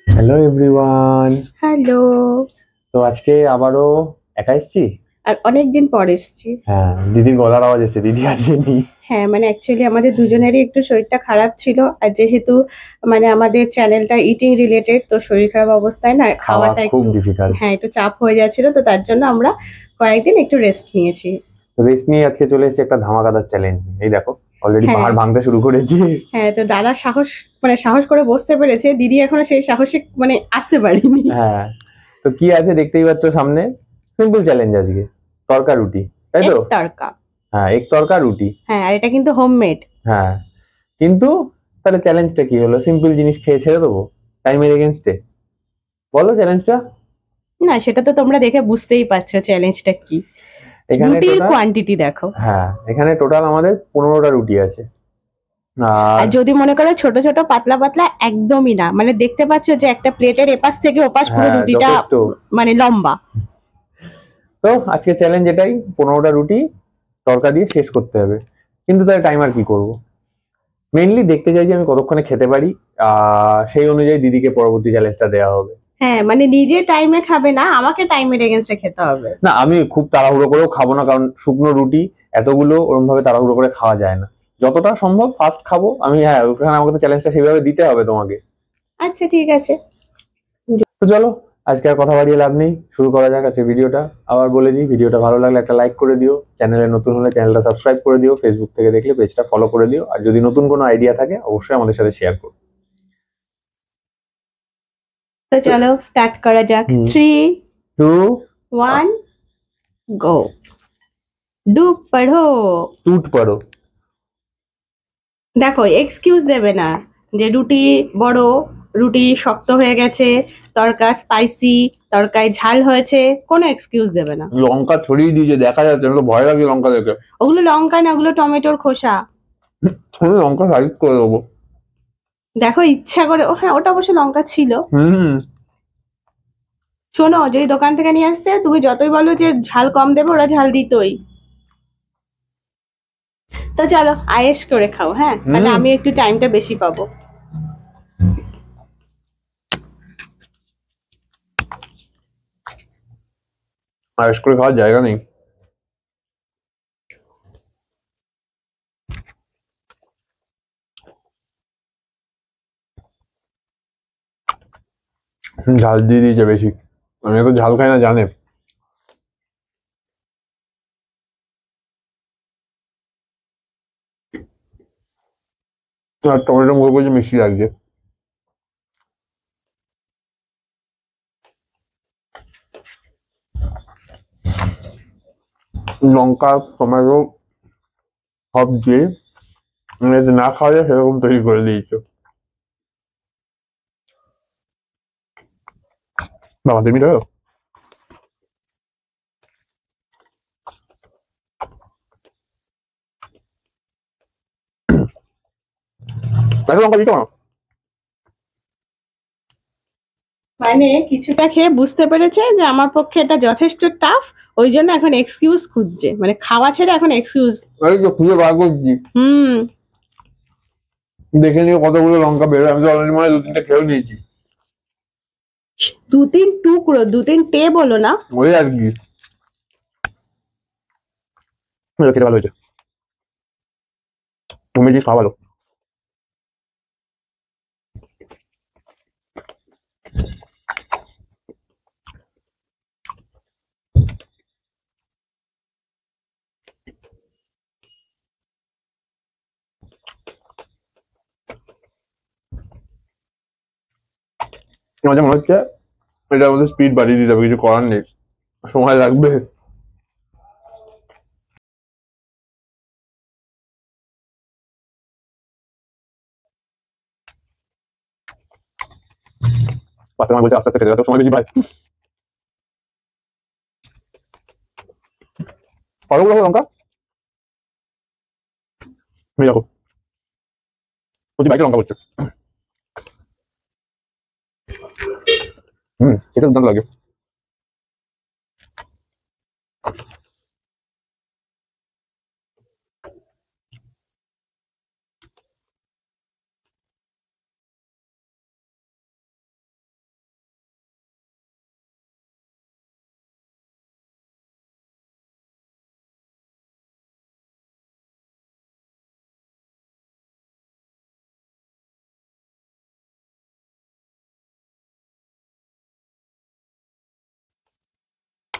Hello everyone. Hello. তো আজকে আবারও একা এসছি। আর অনেকদিন পর এসছি। হ্যাঁ, দিদির গলার আওয়াজ এসছে, দিদি আসেনি। হ্যাঁ, মানে অ্যাকচুয়ালি আমাদের দুজনেরই একটু শরীরটা খারাপ ছিল। আর যেহেতু মানে আমাদের চ্যানেলটা ইটিং রিলেটেড, তো শরীর খারাপ অবস্থায় না খাওয়া খাওয়াটা খুব একটু, ডিফিকাল্ট। হ্যাঁ, একটু চাপ হয়ে যাচ্ছিল। তো তার জন্য আমরা কয়েকদিন একটু রেস্ট নিয়েছি। রেস্ট নিয়ে আজকে চলে এসেছে একটা ধামাকাদার চ্যালেঞ্জ। এই দেখো, অলরেডি হ্যাঁ, পাহাড় ভাঙতে শুরু করেছে। হ্যাঁ, তো দাদা সাহস করে বসতে পেরেছে। দিদি এখনো সেই সাহসে মানে আসতে পারেনি। হ্যাঁ, তো কি আছে দেখতেই পাচ্ছ সামনে। সিম্পল চ্যালেঞ্জ আজকে, তরকা রুটি, তাই এক তো? তরকা। হ্যাঁ, এক তরকা রুটি। হ্যাঁ, আর এটা কিন্তু হোমমেড। হ্যাঁ, কিন্তু তাহলে চ্যালেঞ্জটা কি হলো? সিম্পল জিনিস খেয়ে ছেড়ে দেবো টাইমের এগেনস্টে? বলো চ্যালেঞ্জটা। না, সেটা তো তোমরা দেখে বুঝতেই পারছো চ্যালেঞ্জটা কি। এখানে রুটির টোটাল, কোয়ান্টিটি দেখো। হ্যাঁ এখানে টোটাল আমাদের 15টা রুটি আছে। আর আর যদি মনে করো ছোট ছোট পাতলা পাতলা, একদমই না, মানে দেখতে পাচ্ছ যে একটা প্লেটের এপাশ থেকে ওপাশ পুরো হ্যাঁ রুটিটা যথেষ্ট। মানে লম্বা। তো আজকে চ্যালেঞ্জ এটাই, 15টা রুটি তড়কা দিয়ে শেষ করতে হবে। কিন্তু তার টাইমার কি করব? মেইনলি দেখতে চাই যে আমি কতক্ষণে খেতে পারি। সেই অনুযায়ী দিদিকে পরবর্তী চ্যালেঞ্জটা দেওয়া হবে। হ্যাঁ, মানে নিজে টাইমে খাবে না, আমাকে টাইমের এগেনস্টে খেতে হবে। না, আমি খুব তাড়াহুড়ো করেও খাবো না, কারণ শুকনো রুটি এতগুলো ওরকম ভাবে তাড়াহুড়ো করে খাওয়া যায় না। যতটা সম্ভব ফাস্ট খাবো আমি। হ্যাঁ, ওখানে আমাকে তো চ্যালেঞ্জটা সেভাবে দিতে হবে তোমাকে। আচ্ছা, ঠিক আছে। তো চলো, আজকে আর কথা বাড়িয়ে লাভ নেই, শুরু করা যাক আজকে ভিডিওটা। আবার বলে দিই, ভিডিওটা ভালো লাগলে একটা লাইক করে দিও, চ্যানেলে নতুন হলে চ্যানেলটা সাবস্ক্রাইব করে দিও, ফেসবুক থেকে দেখলে পেজটা ফলো করে দিও, আর যদি নতুন কোনো আইডিয়া থাকে অবশ্যই আমাদের সাথে শেয়ার করো। তো চলো স্টার্ট করা যাক। হুম। 3, টু 1, গো। ডুব পড়ো। টুট পড়ো। দেখো, এক্সকিউজ দেবে না যে রুটি বড়, রুটি শক্ত হয়ে গেছে, তরকা স্পাইসি, তরকায় ঝাল হয়েছে, কোনো এক্সকিউজ দেবে না। লঙ্কা ছড়িয়ে দিয়েছে, দেখা যাচ্ছে, আমার তো ভয় লাগে লঙ্কা দেখে। ওগুলো লঙ্কা না, ওগুলো টমেটোর খোসা। আমি লঙ্কা সাইজ করে দেবো। দেখো ইচ্ছা করে, ও হ্যাঁ, ওটা অবশ্য লঙ্কা ছিল। হুম। শোনো, যদি দোকান থেকে নিয়ে আসতে, তুমি যতই বলো যে ঝাল কম দেবে, ওরা ঝাল দিতই। তো চলো আয়েশ করে খাও, হ্যাঁ, তাহলে হুম। আমি একটু টাইমটা বেশি পাবো। আর করে খাওয়ার জায়গা নেই। ঝাল দিয়ে দিয়েছে বেশি। আমি তো ঝাল খাই না, জানে। আর টমেটো মুখে করছে, মিষ্টি লাগছে। লঙ্কা, টমেটো সব দিয়ে যাতে না খাওয়া যায় সেরকম তৈরি করে দিয়েছো। বাবা, 2 মিনিট হলো। এত লঙ্কা দিতে পারো? মানে কিছুটা খেয়ে বুঝতে পেরেছে যে আমার পক্ষে এটা যথেষ্ট টাফ, ওই জন্য এখন এক্সকিউজ খুঁজছে, মানে খাওয়া ছেড়ে এখন এক্সকিউজ। এই তো খুঁজে বার করছি। হুম। দেখে নিও কতগুলো লঙ্কা বেরোয়, আমি তো অলরেডি মানে 2-3টে খেয়েও নিয়েছি। 2-3 টুকরো, 2-3 টে বলো না। ওই আর কি, খেতে ভালো হয়েছে। তুমি কি খাওয়া ভালো। মাঝে মনে হচ্ছে এটার মধ্যে স্পিড বাড়িয়ে দিতে হবে, কিছু করার নেই, সময় লাগবে। পাশে আমার বলছে আস্তে আস্তে খেতে যাতে সময় বেশি পাই। কতগুলো লঙ্কা এই দেখো, প্রতি বাইকে লঙ্কা করছে। খেতে দুর্দান্ত লাগে।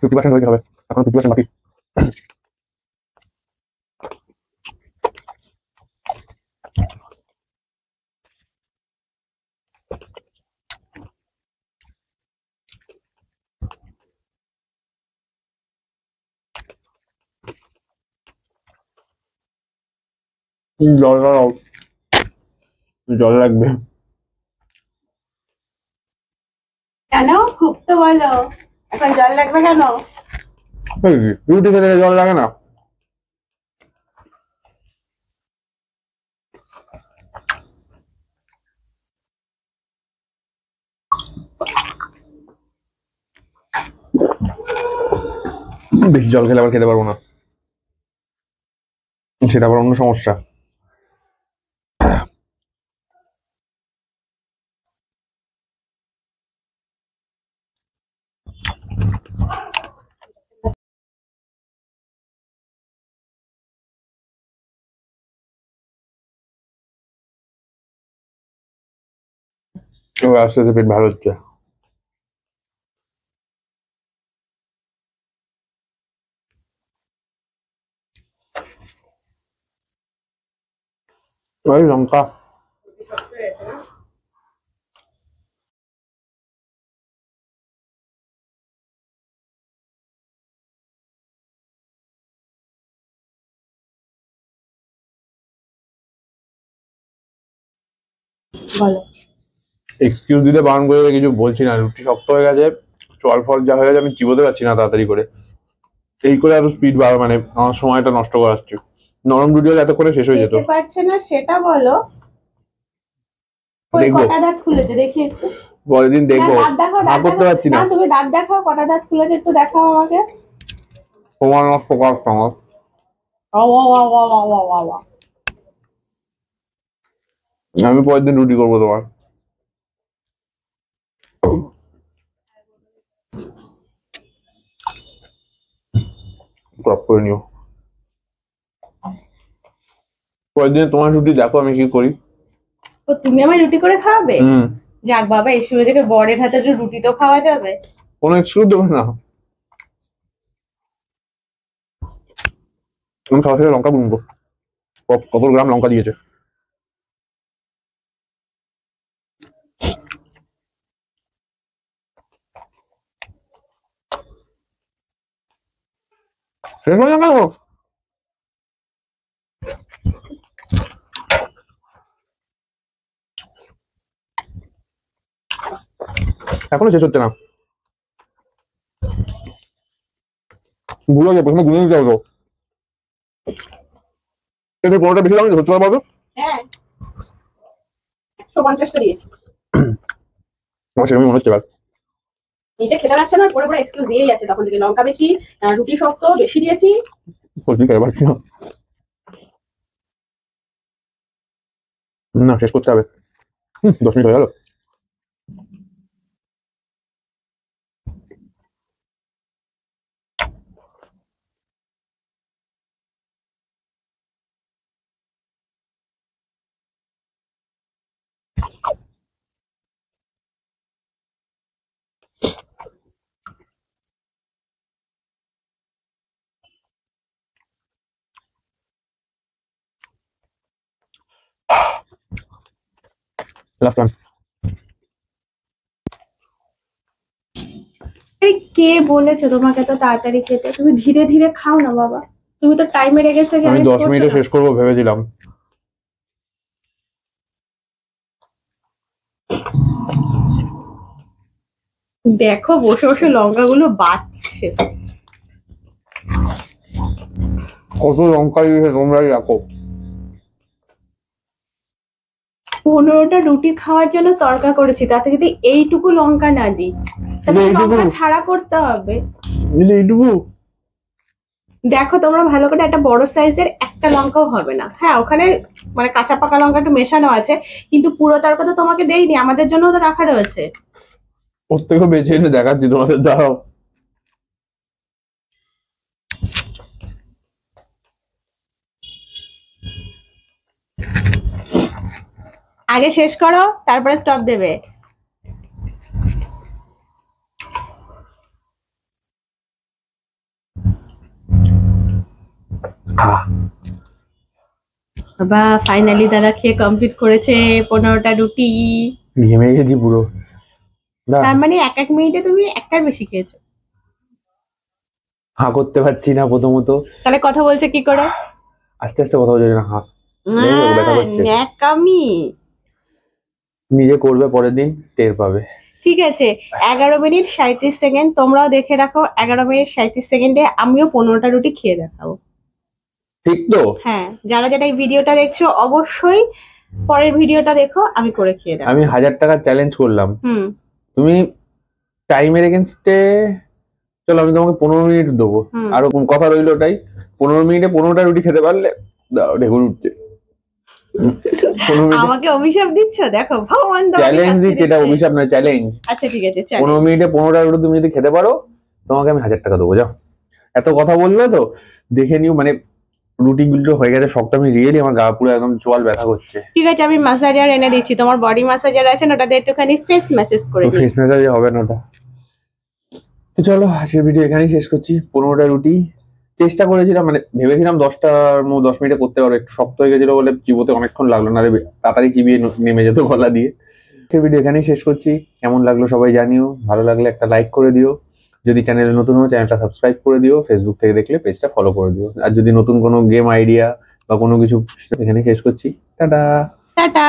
50% হয়ে যাবে, এখন 50% বাকি। জল দাও, জল লাগবে। কেন? খুব তো বলো, এখন জল লাগবে কেন? রুটি খেতে জল লাগে না? বেশি জল খেলে আবার খেতে পারবো না, সেটা আবার অন্য সমস্যা। আস্তে আস্তে পেট ভালো হচ্ছে। ওই লঙ্কা বলো। এক্সকিউজ দিতে বারণ করে কিছু বলছি না, রুটি শক্ত হয়ে গেছে, জল ফল যা হয়ে গেছে, আমি চিবোতে পারছি না তাড়াতাড়ি করে। এই করে এত স্পিড বাড়া, মানে আমার সময়টা নষ্ট করাচ্ছে। নরম রুটি হলে এত করে শেষ হয়ে যেত। খেতে পারছে না সেটা বলো। ওই দেখবো কটা দাঁত খুলেছে দেখি একটু। পরের দিন না, দেখবো। দাঁত দেখাও, না দাঁত করতে দেখাও। পারছি না, না, তুমি দাঁত দেখাও, কটা দাঁত খুলেছে একটু দেখাও আমাকে। সময় নষ্ট করাচ্ছে আমার। ও ও ও ও ও ও ও ও। আমি পরের দিন রুটি করবো তোমার। ক্রপ করে নিও। পরের দিন তোমার রুটি দেখো আমি কি করি। ও, তুমি আমায় রুটি করে খাওয়াবে? হুম, যাক বাবা, এই সুযোগে বরের হাতে একটু রুটি তো খাওয়া যাবে। কোনো এক্সকিউজ দেবে না। আমি সরাসরি লঙ্কা বুনবো, কত গ্রাম লঙ্কা দিয়েছে। শেষ হয়ে যাবে। এখনো শেষ হচ্ছে না, ভুলে যাবো, প্রথমে গুনে নিতে হবে। এতে কোনোটা বেশি দাম ধরতে পারবো? হ্যাঁ, 150টা দিয়েছি। আমার সেরকমই মনে হচ্ছে। এবার নিচে খেতে পারছে না, পরে পরে এক্সকিউজ দিয়েই যাচ্ছে তখন থেকে। লঙ্কা বেশি, রুটি শক্ত, বেশি দিয়েছি। সত্যি খেতে পারছি না, না শেষ করতে হবে। 10 মিনিট হয়ে গেল। Last one. এই কে বলেছে তোমাকে তো তাড়াতাড়ি খেতে? তুমি ধীরে ধীরে খাও না বাবা। তুমি তো টাইমের এগেইনস্টে আমি চ্যালেঞ্জ 10 করছো মিনিটে না। শেষ করবো ভেবেছিলাম। দেখো বসে বসে লঙ্কাগুলো বাচ্ছে। কত লঙ্কা দিয়েছে তোমরাই রাখো। 15টা রুটি খাওয়ার জন্য তরকা করেছি, তাতে যদি এইটুকু লঙ্কা না দিই তাহলে তো এইটুকু? লঙ্কা ছাড়া করতে হবে। এইটুকু? দেখো তোমরা ভালো করে, একটা বড় সাইজের একটা লঙ্কাও হবে না। হ্যাঁ, ওখানে মানে কাঁচা পাকা লঙ্কা একটু মেশানো আছে, কিন্তু পুরো তরকা তো তোমাকে দেইনি, আমাদের জন্য তো রাখা রয়েছে। ওর থেকেও বেছে এনে দেখাচ্ছি তোমাদের, দাঁড়াও। আগে শেষ করো, তারপরে স্টপ দেবে। আহ, বাবা ফাইনালি দাদা খেয়ে কমপ্লিট করেছে 15টা রুটি। ঘেমে গেছি পুরো। দাঁড়া, তার মানে এক এক মিনিটে তুমি একটার বেশি খেয়েছো। হাঁ করতে পারছি না প্রথমত, তাহলে কথা বলছে কি করে? আস্তে আস্তে কথা বলছি না, হাঁ দেখা করছে। ন্যাকামি। নিজে করবে, পরের দিন টের পাবে। ঠিক আছে, 11 মিনিট 37 সেকেন্ড, তোমরাও দেখে রাখো। 11 মিনিট 37 সেকেন্ডে আমিও 15টা রুটি খেয়ে দেখাবো। ঠিক তো? হ্যাঁ, যারা যারা এই ভিডিওটা দেখছো অবশ্যই পরের ভিডিওটা দেখো, আমি করে খেয়ে দেখাবো। আমি 1000 টাকার চ্যালেঞ্জ করলাম, হুম। তুমি টাইমের এগেনস্টে চলো আমি তোমাকে 15 মিনিট দেবো। হুম। আর কথা রইলো ওটাই, 15 মিনিটে 15টা রুটি খেতে পারলে দাও ঢেকুর উঠছে। 15 মিনিটে আমাকে অভিশাপ দিচ্ছ? দেখো ভগবান তোমাকে চ্যালেঞ্জ শাস্তি দিচ্ছে, এটা দিচ্ছে। অভিশাপ না, চ্যালেঞ্জ। আচ্ছা ঠিক আছে, 15 চ্যালেঞ্জ। মিনিটে 15টা রুটি তুমি যদি খেতে পারো, তোমাকে আমি 1000 টাকা দেবো। যাও, এত কথা বললো তো, দেখে নিও। মানে রুটি গুলো হয়ে গেছে শক্ত, আমি রিয়েলি আমার গা পুরো একদম চোয়াল ব্যথা করছে। ঠিক আছে, আমি ম্যাসাজার এনে দিচ্ছি, তোমার বডি ম্যাসাজার আছে না, ওটাতে একটুখানি ফেস ম্যাসেজ করে দিই। ফেস ম্যাসাজ হবে না ওটা। তো চলো আজকের ভিডিও এখানেই শেষ করছি। 15টা রুটি চেষ্টা করেছিলাম, মানে ভেবেছিলাম 10 মিনিটে করতে পারবো, একটু শক্ত হয়ে গেছিল বলে চিবোতে অনেকক্ষণ লাগলো, না তাড়াতাড়ি চিবিয়ে নেমে যেত গলা দিয়ে। আজকের ভিডিও এখানেই শেষ করছি। কেমন লাগলো সবাই জানিও, ভালো লাগলে একটা লাইক করে দিও, যদি চ্যানেলে নতুন হও চ্যানেলটা সাবস্ক্রাইব করে দিও, ফেসবুক থেকে দেখলে পেজটা ফলো করে দিও। আর যদি নতুন কোনো গেম আইডিয়া বা কোনো কিছু, এখানে শেষ করছি। টাটা। টাটা।